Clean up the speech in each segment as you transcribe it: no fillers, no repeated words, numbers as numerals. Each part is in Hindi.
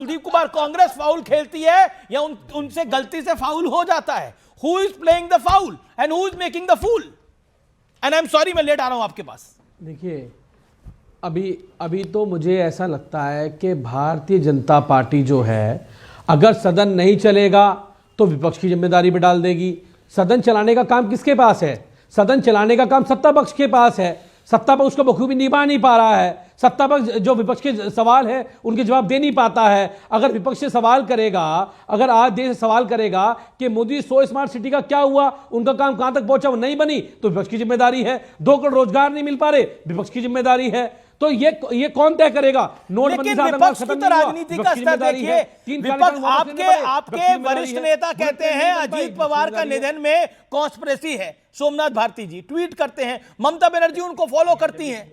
कुलदीप कुमार, कांग्रेस फाउल खेलती है या उनसे गलती से फाउल हो जाता है? Who is playing the foul and who is making the fool? And I am sorry, मैं लेट आ रहा हूं आपके पास। देखिए, अभी तो मुझे ऐसा लगता है कि भारतीय जनता पार्टी जो है, अगर सदन नहीं चलेगा तो विपक्ष की जिम्मेदारी पे डाल देगी। सदन चलाने का काम किसके पास है? सदन चलाने का काम सत्ता पक्ष के पास है। सत्ता पक्ष उसका बखूबी निभा नहीं पा रहा है। सत्ता पक्ष जो विपक्ष के सवाल है उनके जवाब दे नहीं पाता है। अगर विपक्ष से सवाल करेगा, अगर आज देश से सवाल करेगा कि मोदी 100 स्मार्ट सिटी का क्या हुआ, उनका काम कहां तक पहुंचा, वो नहीं बनी, तो विपक्ष की जिम्मेदारी है। 2 करोड़ रोजगार नहीं मिल पा रहे, विपक्ष की जिम्मेदारी है। तो ये कौन तय करेगा? नोटबंदी से विपक्ष की तो राजनीति का स्तर देखिए। विपक्ष, आपके वरिष्ठ नेता कहते हैं अजीत पवार का निधन में कॉन्स्पिरेसी है। सोमनाथ भारती जी ट्वीट करते हैं, ममता बनर्जी उनको फॉलो करती हैं।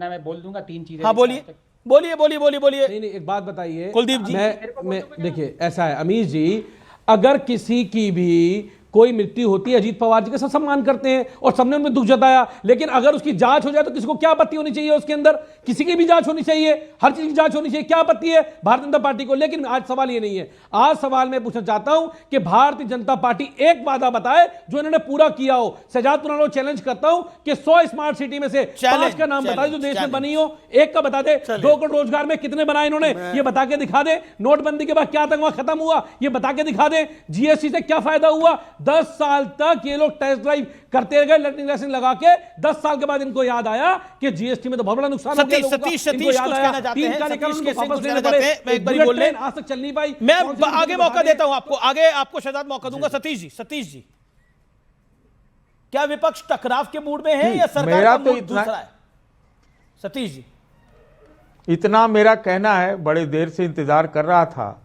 मैं बोल दूंगा 3 चीजें। हाँ बोलिए बोलिए। नहीं, एक बात बताइए कुलदीप जी। मैं देखिए, ऐसा है अमीश जी, अगर किसी की भी कोई मृत्यु होती है, अजीत पवार जी का सब सम्मान करते हैं और सबने उनमें दुख जताया, लेकिन अगर उसकी जांच हो जाए तो किसी को क्या आपत्ति होनी चाहिए? उसके अंदर किसी की भी जांच होनी चाहिए, हर चीज की जांच होनी चाहिए। क्या आपत्ति है भारतीय जनता पार्टी को? लेकिन आज सवाल ये नहीं है। आज सवाल मैं पूछना चाहता हूं कि भारतीय जनता पार्टी एक वादा बताए जो इन्होंने पूरा किया हो। शहजाद पुराना चैलेंज करता हूं कि 100 स्मार्ट सिटी में से 5 का नाम बताए जो देश में बनी हो, एक का बता दे। 2 करोड़ रोजगार में कितने बनाए इन्होंने, ये बता के दिखा दे। नोटबंदी के बाद क्या आतंकवाद खत्म हुआ, ये बता के दिखा दे। जीएसटी से क्या फायदा हुआ? 10 साल तक ये लोग टेस्ट ड्राइव करते गए, लर्निंग लेसन लगा के। 10 साल के बाद इनको याद आया कि जीएसटी में तो बहुत बड़ा नुकसान हो गया। सतीश कुछ कहना चाहते हैं? मैं एक बार बोल लें, आज तक चल नहीं पाई। मैं आगे मौका देता हूं आपको, आगे आपको शहजाद मौका दूंगा। सतीश जी, क्या विपक्ष टकराव के मूड में है या सरकार का मूड दूसरा है? सतीश जी, इतना मेरा कहना है, बड़े देर से इंतजार कर रहा था।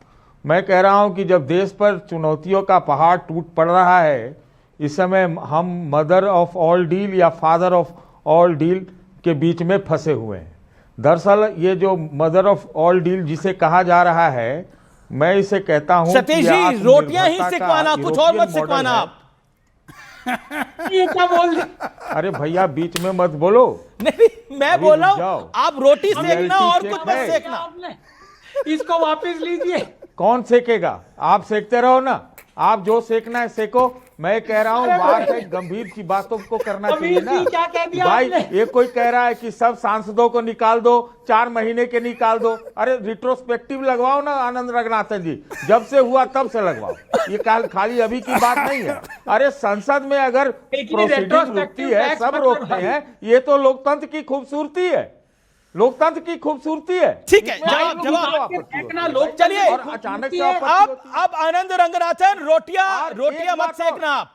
मैं कह रहा हूं कि जब देश पर चुनौतियों का पहाड़ टूट पड़ रहा है, इस समय हम मदर ऑफ ऑल डील या फादर ऑफ ऑल डील के बीच में फंसे हुए हैं। दरअसल ये जो मदर ऑफ ऑल डील जिसे कहा जा रहा है, मैं इसे कहता हूं सतीश जी, रोटियां ही सिखवाना, कुछ और मत सिखवाना आप। ये क्या बोल रहे? अरे भैया बीच में मत बोलो। नहीं, मैं बोल रहा हूं आप रोटी सेकना और कुछ मत सेकना। इसको वापस लीजिए। कौन सेकेगा? आप सेकते रहो ना, आप जो सेकना है सेको। मैं कह रहा हूँ बात है गंभीर की बातों को करना चाहिए ना। क्या कह दिया भाई आपने? ये कोई कह रहा है कि सब सांसदों को निकाल दो, 4 महीने के निकाल दो। अरे रिट्रोस्पेक्टिव लगवाओ ना आनंद रंगनाथन जी, जब से हुआ तब से लगवाओ। ये खाली अभी की बात नहीं है। अरे संसद में अगर प्रोसीडिंग रुकती है, सब रोकते हैं, ये तो लोकतंत्र की खूबसूरती है। लोकतंत्र की खूबसूरती है। ठीक है, जवाब चलिए। और अचानक से अब आनंद रंगनाथन, रोटियां मत सेकना आप।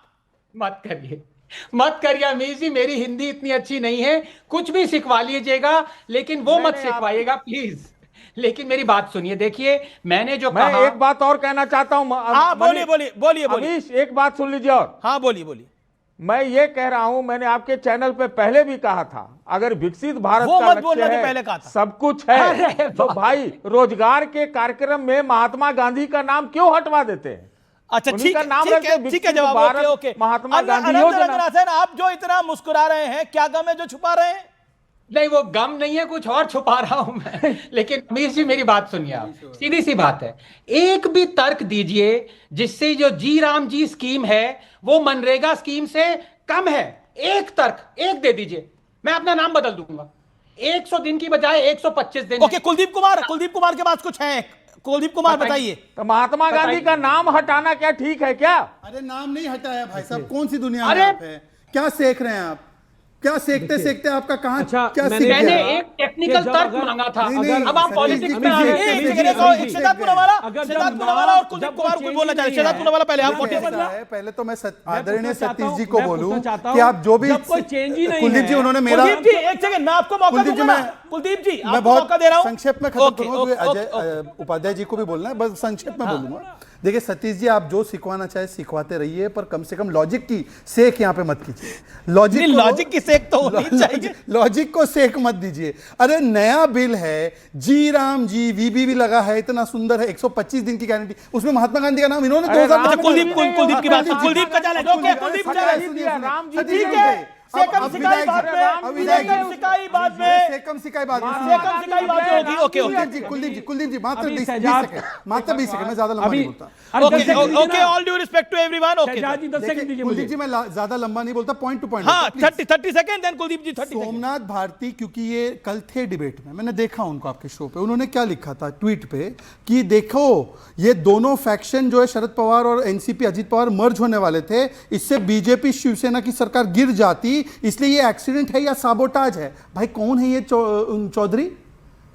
मत करिए अमीश जी, मेरी हिंदी इतनी अच्छी नहीं है। कुछ भी सिखवा लीजिएगा, लेकिन वो मत सिखवाइएगा प्लीज। लेकिन मेरी बात सुनिए, देखिए मैंने जो कहा, मैं एक बात और कहना चाहता हूं। बोलिए। अमीश एक बात सुन लीजिए। और हाँ बोलिए। मैं ये कह रहा हूं, मैंने आपके चैनल पे पहले भी कहा था, अगर विकसित भारत वो का मत लक्ष्य बोलना जो है, पहले कहा था। सब कुछ है, तो भाई रोजगार के कार्यक्रम में महात्मा गांधी का नाम क्यों हटवा देते हैं? अच्छा ठीक है, जवाब ओके। महात्मा गांधी आनंद रंगनाथन, आप जो इतना मुस्कुरा रहे हैं, क्या गम है जो छुपा रहे हैं? नहीं, वो गम नहीं है, कुछ और छुपा रहा हूं मैं। लेकिन अमीर जी मेरी बात सुनिए, आप सीधी सी बात है, एक भी तर्क दीजिए जिससे जो जी राम जी स्कीम है वो मनरेगा स्कीम से कम है। एक तर्क, एक दे दीजिए, मैं अपना नाम बदल दूंगा। 100 दिन की बजाय 125 दिन। ओके, कुलदीप कुमार के पास कुछ है। कुलदीप कुमार बताइए। तो महात्मा गांधी का नाम हटाना क्या ठीक है क्या? अरे नाम नहीं हटाया भाई साहब, कौन सी दुनिया में आप है? क्या सेक रहे हैं आप? क्या सेकते आपका कहां? अच्छा, क्या मैंने एक टेक्निकल तर्क मांगा था। अब आप पॉलिटिक्स में आ गए। शहजाद पूनावाला और कुलदीप कुमार को बोलना चाहते हैं। शहजाद पूनावाला पहले आप पहले तो मैं आदरणीय सतीश जी को बोलूं कि आप जो भी चेंज ही नहीं, कुलदीप जी उन्होंने मेरा, एक सेकंड मैं आपको मौका दूंगा। कुलदीप जी मैं बहुत मौका दे रहा हूं, संक्षेप में खत्म करूंगा। अजय उपाध्याय जी को भी बोलना है, बस संक्षेप में बोलूंगा। देखिए सतीश जी, आप जो सिखवाना चाहे सिखवाते रहिए, पर कम से कम लॉजिक की सेक यहाँ पे मत कीजिए। लॉजिक की सेक तो होनी चाहिए। लॉजिक को सेक मत दीजिए। अरे नया बिल है, जी राम जी वीबी भी लगा है, इतना सुंदर है, 125 दिन की गारंटी, उसमें महात्मा गांधी का नाम इन्होंने 2000। कुलदीप की बात, कुलदीप का चैलेंज। ओके कुलदीप चैलेंज, ठीक है सेकम सिकाई बाद में, सेकम सिकाई बाद में, सेकम सिकाई बाद में, सेकम सिकाई बाद में होगी। ओके ओके कुलदीप जी मात्र 20 सेकंड, मात्र 20 सेकंड, मैं ज्यादा लंबा नहीं बोलता। Okay all due respect to everyone. Okay Kuldeep ji मैं ज्यादा लंबा नहीं बोलता, पॉइंट टू पॉइंट। हाँ 30 सेकंड, देन कुलदीप जी 30 सेकंड। सोमनाथ भारती, क्योंकि ये कल थे डिबेट में, मैंने देखा उनको आपके शो पे, उन्होंने क्या लिखा था ट्वीट पे कि देखो ये दोनों फैक्शन जो है शरद पवार और एनसीपी अजीत पवार मर्ज होने वाले थे, इससे बीजेपी शिवसेना की सरकार गिर जाती, इसलिए ये एक्सीडेंट है या साबोटाज है। भाई कौन है ये चौधरी?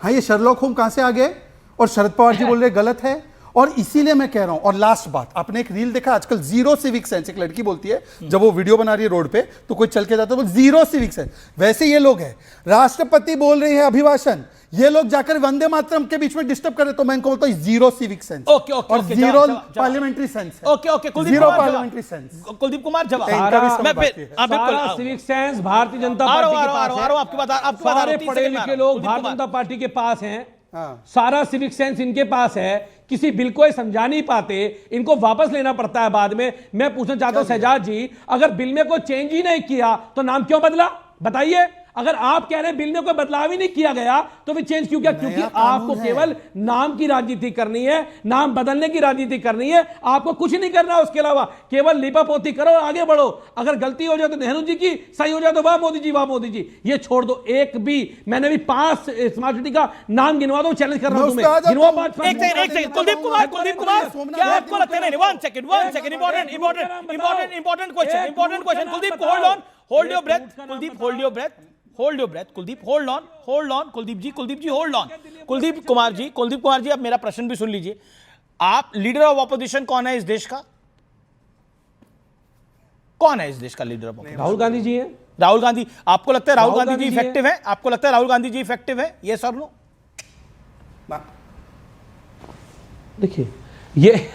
हाँ ये शर्लॉक होम कहां से आ गए? और शरद पवार जी बोल रहे गलत है। और इसीलिए मैं कह रहा हूं, और लास्ट बात, आपने एक रील देखा आजकल, जीरो सिविक सेंस, एक लड़की बोलती है जब वो वीडियो बना रही है रोड पे तो कोई चल के जाता है, वो जीरो सिविक सेंस। वैसे ये लोग हैं, राष्ट्रपति बोल रहे हैं अभिभाषण, ये लोग जाकर वंदे मातरम के बीच में डिस्टर्ब कर रहे, तो मैं इनको बोलता हूं zero civic sense. Okay okay और zero parliamentary sense. Okay okay Kuldeep zero Kumar parliamentary sense. Kuldeep Kumar जवाब। मैं फिर बिल्कुल सिविक सेंस भारतीय जनता आ रहा पार्टी हूं, के पास है। आपकी बात सारे पढ़े लिखे लोग भारतीय जनता पार्टी के पास हैं। सारा सिविक सेंस इनके पास है, किसी बिल को समझा नहीं पाते, इनको वापस लेना पड़ता है बाद में। मैं पूछना चाहता हूं शहजाद जी, अगर बिल में कोई चेंज ही नहीं किया तो नाम क्यों बदला? बताइए। अगर आप कह रहे हैं बिल में कोई बदलाव ही नहीं किया गया तो फिर चेंज क्यों किया? क्योंकि आपको केवल नाम की राजनीति करनी है, नाम बदलने की राजनीति करनी है, आपको कुछ नहीं करना उसके अलावा, केवल लिपापोती करो और आगे बढ़ो। अगर गलती हो जाए तो नेहरू जी की, सही हो जाए तो वाह मोदी जी, वाह मोदी जी। ये छोड़ दो। एक भी, मैंने भी 5 स्मार्ट सिटी का नाम गिनवा दो, चैलेंज कर रहा हूं तुम्हें, गिनवा 5। एक सेकंड कुलदीप कुमार क्या आपको लगता है? One second important question Kuldeep, hold your breath Kuldeep, hold your breath Kuldeep, hold on Kuldeep ji hold on. Kuldeep Kumar ji अब मेरा प्रश्न भी सुन लीजिए। आप लीडर ऑफ ऑपोजिशन कौन है इस देश का? कौन है इस देश का leader of opposition? Rahul Gandhi ji हैं। राहुल गांधी। आपको लगता है राहुल गांधी जी इफेक्टिव है? आपको लगता है राहुल गांधी जी इफेक्टिव है? ये सर नो। देखिए ये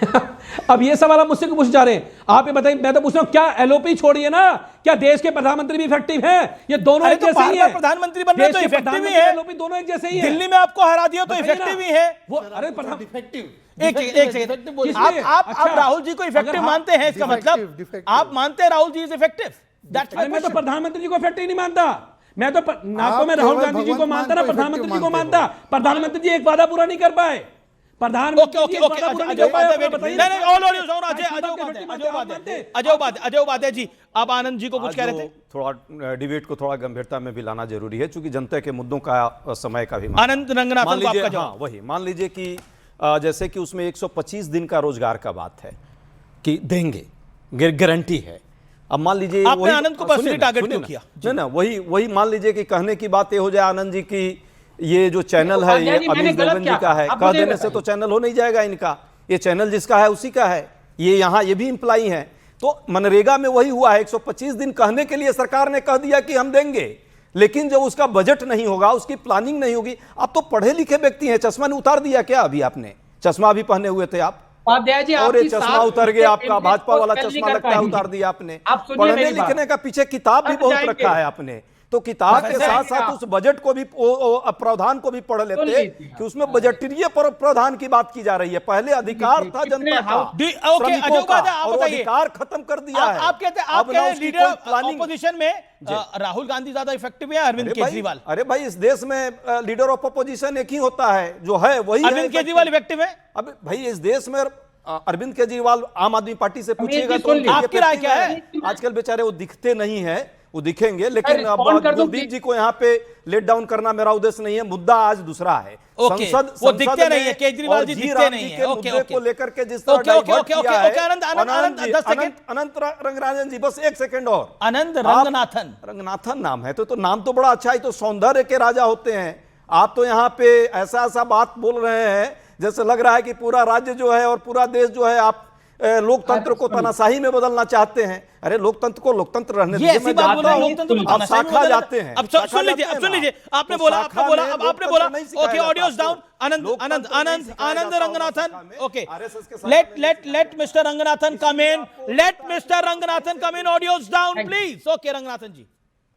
अब ये सवाल आप मुझसे क्यों पूछ जा रहे हैं? आप ये बताइए, मैं तो पूछ रहा हूं क्या एलओपी छोड़िए ना, क्या देश के प्रधानमंत्री भी इफेक्टिव हैं? ये दोनों एक जैसे ही हैं। प्रधानमंत्री बन रहे तो इफेक्टिव ही है, एलओपी दोनों एक जैसे ही हैं। दिल्ली में आपको हरा दिया तो इफेक्टिव ही है वो। अरे इफेक्टिव एक सेकंड, आप राहुल जी को इफेक्टिव मानते हैं, इसका मतलब आप मानते हैं राहुल जी इज इफेक्टिव? मैं तो प्रधानमंत्री जी को इफेक्टिव नहीं मानता। मैं तो ना तो मैं राहुल गांधी जी को मानता ना प्रधानमंत्री जी को मानता। प्रधानमंत्री जी एक वादा पूरा नहीं कर पाए। अजय उपाध्याय जी, आप आनंद जी को कुछ कह रहे थे? थोड़ा डिबेट को थोड़ा गंभीरता में भी लाना जरूरी है, क्योंकि जनता के मुद्दों का समय का भी आनंद रंगनाथन मान लीजिए। आपका हाँ वही, मान लीजिए कि जैसे कि उसमें 125 दिन का रोजगार का बात है कि देंगे, गारंटी है। अब मान लीजिए आपने आनंद को पर्सनली टारगेट क्यों किया? ना वही मान लीजिए कि कहने की बात ये हो जाए आनंद जी की ये जो चैनल है ये अमीश देवगन जी का है, कह देने से तो चैनल हो नहीं जाएगा इनका। ये चैनल जिसका है उसी का है, ये यहाँ ये भी इंप्लाई है। तो मनरेगा में वही हुआ है, 125 दिन कहने के लिए सरकार ने कह दिया कि हम देंगे, लेकिन जब उसका बजट नहीं होगा, उसकी प्लानिंग नहीं होगी। आप तो पढ़े लिखे व्यक्ति हैं, चश्मा ने उतार दिया क्या? अभी आपने चश्मा अभी पहने हुए थे आप, और ये चश्मा उतर गया आपका, भाजपा वाला चश्मा लगता है उतार दिया आपने। पढ़ने लिखने का पीछे किताब भी बहुत रखा है आपने, तो किताब के साथ साथ उस बजट को भी, प्रावधान को भी पढ़ लेते कि उसमें बजटीय प्रावधान की बात की जा रही है। पहले अधिकार था जनता का, श्रमिकों का, और वो अधिकार खत्म कर दिया है। आप कहते हैं लीडर ऑपोजिशन में राहुल गांधी ज्यादा इफेक्टिव है अरविंद केजरीवाल? अरे भाई इस देश में लीडर ऑफ अपोजिशन एक ही होता है, जो है वही अरविंद केजरीवाल इफेक्टिव है? अब भाई इस देश में अरविंद केजरीवाल आम आदमी पार्टी से पूछिएगा तो आपकी राय क्या है? आजकल बेचारे वो दिखते नहीं है, वो दिखेंगे, लेकिन अब कुलदीप जी को यहाँ पे लेट डाउन करना मेरा उद्देश्य नहीं है। मुद्दा आज दूसरा है। संसद वो दिखते नहीं है, केजरीवाल जी दिखते नहीं है। मुद्दे को लेकर के जिस तरह डाइवर्ट किया है अनंत रंगनाथन जी, बस एक सेकंड और, अनंत रंगनाथन नाम है तो नाम तो बड़ा अच्छा है, तो सौंदर्य के राजा होते हैं। आप तो यहाँ पे ऐसा बात बोल रहे हैं जैसे लग रहा है कि पूरा राज्य जो है और पूरा देश जो है आप लोकतंत्र को तानाशाही में बदलना चाहते हैं। अरे लोकतंत्र को लोकतंत्र रहने दीजिए, मैं जानता हूं आप शाखा जाते हैं। अब सुन लीजिए, आपने बोला, okay audios down. Anand Ranganathan, okay, let mister Ranganathan come in, audios down please. Okay Ranganathan ji.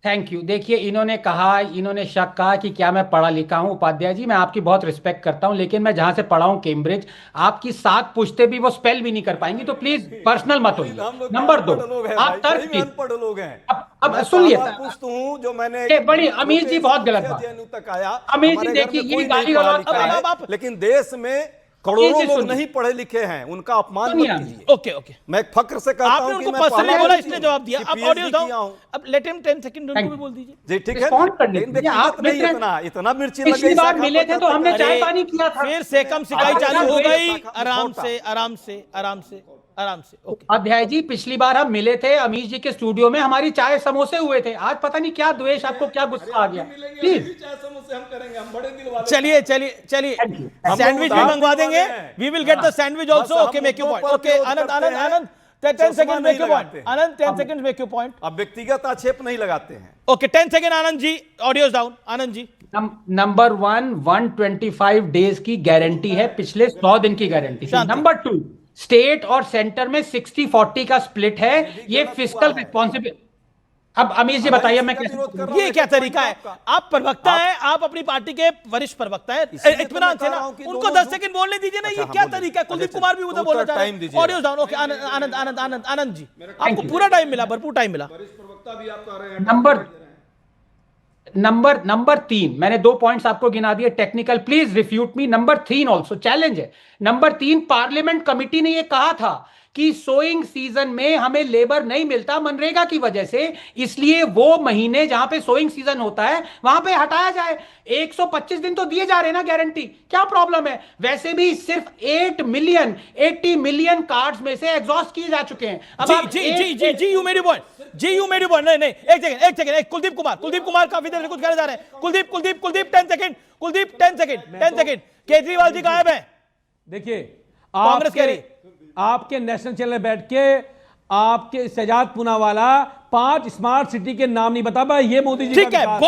Thank you. देखिए, इन्होंने शक कहा कि क्या मैं पढ़ा लिखा हूं। उपाध्याय जी, मैं आपकी बहुत रिस्पेक्ट करता हूं, लेकिन मैं जहां से पढ़ा हूं कैम्ब्रिज, आपकी 7 पुश्ते भी वो स्पेल भी नहीं कर पाएंगी, तो प्लीज पर्सनल मत होइए। नंबर 2, आप तर्क अनपढ़ लोग हैं। अब सुनिए, पूछता हूँ जो मैंने बड़ी अमीर जी बहुत गलत बात। तक आया, अमीर जी देखिए, ये गाली गलौज, लेकिन देश में करोड़ों लोग नहीं पढ़े लिखे हैं, उनका अपमान मत कीजिए। ओके ओके, मैं फख्र से कहता हूं कि मैं पर्सनली बोला, इसने जवाब दिया। कि अब PhD ऑडियो किया हूं। अब लेट हिम 10 सेकंड उनको भी बोल दीजिए जी, ठीक है। रिस्पॉन्ड कर लीजिए। लेकिन आप नहीं, इतना मिर्ची लग गई। पिछली बार मिले थे तो हमने चाय पानी किया था। फिर से कम सिकाई चालू हो गई। शाखा आराम खोटा। से आराम से आराम से आराम से। ओके, अध्याय जी, पिछली बार हम मिले थे अमीश जी के स्टूडियो में, हमारी चाय समोसे हुए थे। आज पता नहीं क्या द्वेष, आपको क्या गुस्सा आ गया। प्लीज चलिए चलिए चलिए, सैंडविच भी मंगवा देंगे। We will get the sandwich also. Okay, make your point. Okay, Anand Anand Anand 10 second make your point. Anand 10 second make your point. अब व्यक्तिगत आक्षेप नहीं लगाते हैं। Okay, 10 second Anand ji, audios down. Anand ji, number 1, 125 days की गारंटी है, पिछले 100 दिन की गारंटी। नंबर 2, स्टेट और सेंटर में 60-40 का स्प्लिट है। ये फिस्कल रिस्पॉन्सिबिलिटी। अब अमीश जी बताइए, मैं कैसे, ये क्या तरीका है? आप प्रवक्ता हैं, आप अपनी पार्टी के वरिष्ठ प्रवक्ता हैं, इत्मीनान से ना उनको 10 सेकंड बोलने दीजिए ना। ये क्या तरीका है? कुलदीप कुमार भी उधर बोलना चाह रहे हैं। Audios down. Okay, Anand Anand Anand Anand ji, आपको पूरा टाइम मिला, भरपूर टाइम मिला। नंबर 3, मैंने 2 पॉइंट्स आपको गिना दिए technical, please refute me. Number 3 also challenge है। नंबर 3, पार्लियामेंट कमिटी ने यह कहा था कि सोइंग सीजन में हमें लेबर नहीं मिलता मनरेगा की वजह से, इसलिए वो महीने जहां पे सोइंग सीजन होता है वहां पे हटाया जाए। 125 दिन तो दिए जा रहे हैं ना गारंटी, क्या प्रॉब्लम है? वैसे भी सिर्फ 80 मिलियन कार्ड्स में से एग्जॉस्ट किए जा चुके हैं। अब जी, यू मेड योर पॉइंट। जी, यू मेड योर पॉइंट। नहीं, एक सेकंड, कुलदीप कुमार काफी देर से कुछ कहने जा रहे हैं। कुलदीप 10 सेकंड। कुलदीप 10 सेकंड। केजरीवाल जी गायब है। देखिए, कांग्रेस कह रही, आपके नेशनल चैनल में बैठ के आपके शहजाद पूनावाला 5 स्मार्ट सिटी के नाम नहीं बता पाए। ये मोदी जी ठीक है।